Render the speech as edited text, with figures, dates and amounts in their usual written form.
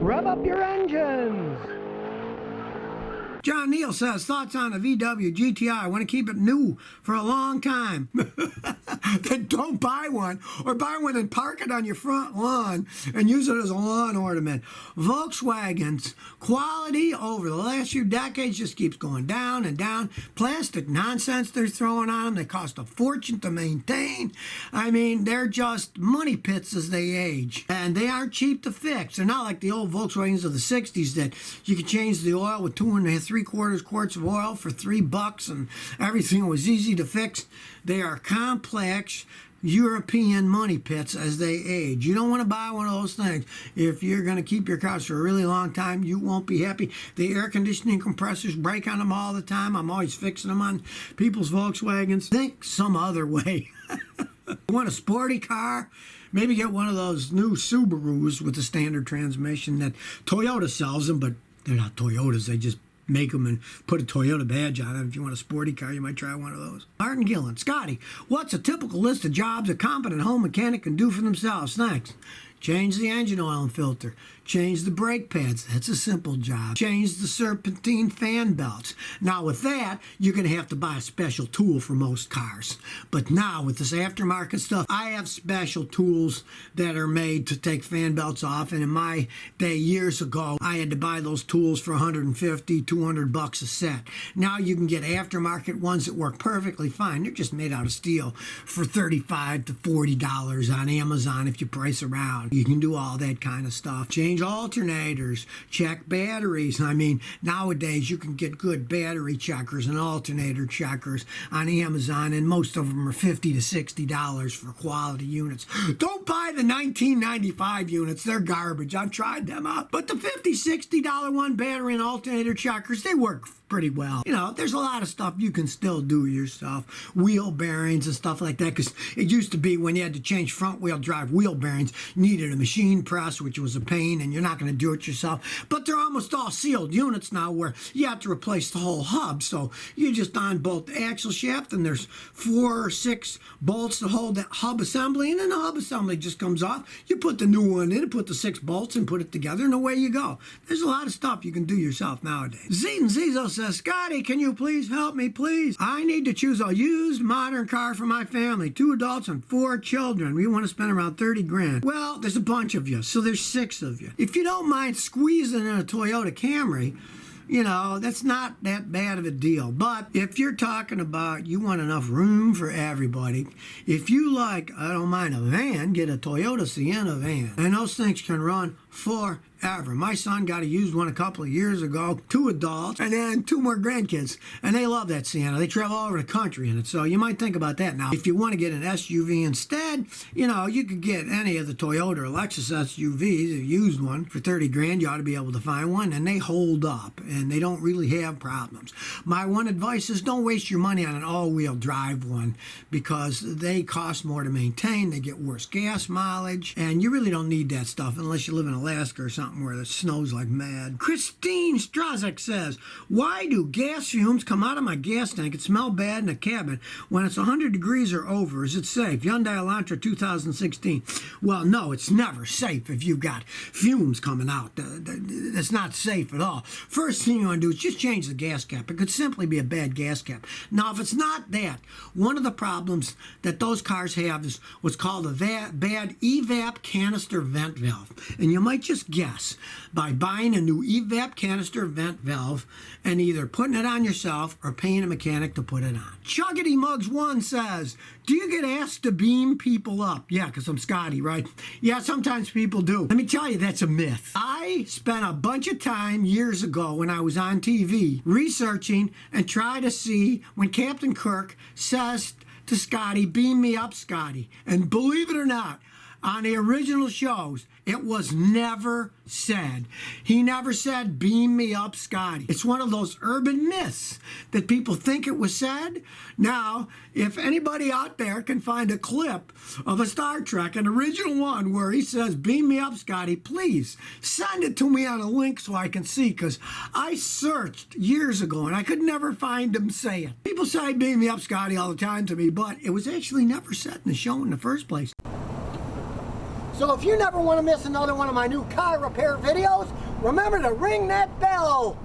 Rev up your engines! John Neal says, thoughts on a VW GTI. I want to keep it new for a long time. Then don't buy one, or buy one and park it on your front lawn and use it as a lawn ornament. Volkswagen's quality over the last few decades just keeps going down and down. Plastic nonsense they're throwing on them. They cost a fortune to maintain. I mean, they're just money pits as they age. And they aren't cheap to fix. They're not like the old Volkswagens of the 60s that you could change the oil with 2 3/4 quarts of oil for $3 and everything was easy to fix. They are complex European money pits as they age. You don't want to buy one of those things. If you're going to keep your cars for a really long time, you won't be happy. The air conditioning compressors break on them all the time. I'm always fixing them on people's Volkswagens. Think some other way. You want a sporty car? Maybe get one of those new Subarus with the standard transmission that Toyota sells them, but they're not Toyotas. They just make them and put a Toyota badge on them. If you want a sporty car, you might try one of those. Martin Gillen, Scotty, what's a typical list of jobs a competent home mechanic can do for themselves? Thanks. Change the engine oil and filter. Change the brake pads. That's a simple job. Change the serpentine fan belts. Now with that, you're going to have to buy a special tool for most cars. But now with this aftermarket stuff, I have special tools that are made to take fan belts off. And in my day, years ago, I had to buy those tools for $150, $200 a set. Now you can get aftermarket ones that work perfectly fine. They're just made out of steel for $35 to $40 on Amazon if you price around. You can do all that kind of stuff. Change alternators, check batteries. I mean, nowadays you can get good battery checkers and alternator checkers on Amazon, and most of them are $50 to $60 for quality units. Don't buy the $19.95 units. They're garbage. I've tried them out. But the $50, $60 one battery and alternator checkers, they work pretty well. You know, there's a lot of stuff you can still do yourself. Wheel bearings and stuff like that, because it used to be when you had to change front wheel drive wheel bearings, you needed a machine press, which was a pain, and you're not going to do it yourself. But they're almost all sealed units now where you have to replace the whole hub. So you just on bolt the axle shaft, and there's 4 or 6 bolts to hold that hub assembly, and then the hub assembly just comes off. You put the new one in, put the 6 bolts and put it together, and away you go. There's a lot of stuff you can do yourself nowadays. Zeton Zizo says, Scotty, can you please help me, please? I need to choose a used modern car for my family. 2 adults and 4 children. We want to spend around 30 grand. Well, there's a bunch of you, so there's 6 of you. If you don't mind squeezing in a Toyota Camry, you know, that's not that bad of a deal. But if you're talking about you want enough room for everybody, if you like, I don't mind a van, get a Toyota Sienna van. And those things can run forever. My son got a used one a couple of years ago, 2 adults, and then 2 more grandkids. And they love that Sienna. They travel all over the country in it. So you might think about that now. If you want to get an SUV instead, you know, you could get any of the Toyota or Lexus SUVs, a used one, for 30 grand. You ought to be able to find one, and they hold up, and they don't really have problems. My one advice is don't waste your money on an all-wheel drive one, because they cost more to maintain, they get worse gas mileage, and you really don't need that stuff unless you live in Alaska or something where it snows like mad. Christine Strazek says, why do gas fumes come out of my gas tank and smell bad in a cabin when it's 100 degrees or over? Is it safe? Hyundai Elantra 2016. Well, no, it's never safe if you've got fumes coming out. That's not safe at all. First thing you want to do is just change the gas cap. It could simply be a bad gas cap. Now, if it's not that, one of the problems that those cars have is what's called a bad evap canister vent valve. And you might just guess by buying a new evap canister vent valve and either putting it on yourself or paying a mechanic to put it on. Chuggity Mugs 1 says, do you get asked to beam people up? Yeah, because I'm Scotty, right? Yeah, sometimes people do. Let me tell you, that's a myth. I spent a bunch of time years ago when I was on TV researching and trying to see when Captain Kirk says to Scotty, beam me up, Scotty. And believe it or not, on the original shows, it was never said. He never said, beam me up, Scotty. It's one of those urban myths that people think it was said. Now, if anybody out there can find a clip of a Star Trek, an original one, where he says, beam me up, Scotty, please send it to me on a link so I can see, because I searched years ago and I could never find him say it. People say, beam me up, Scotty, all the time to me, but it was actually never said in the show in the first place. So if you never want to miss another one of my new car repair videos, remember to ring that bell.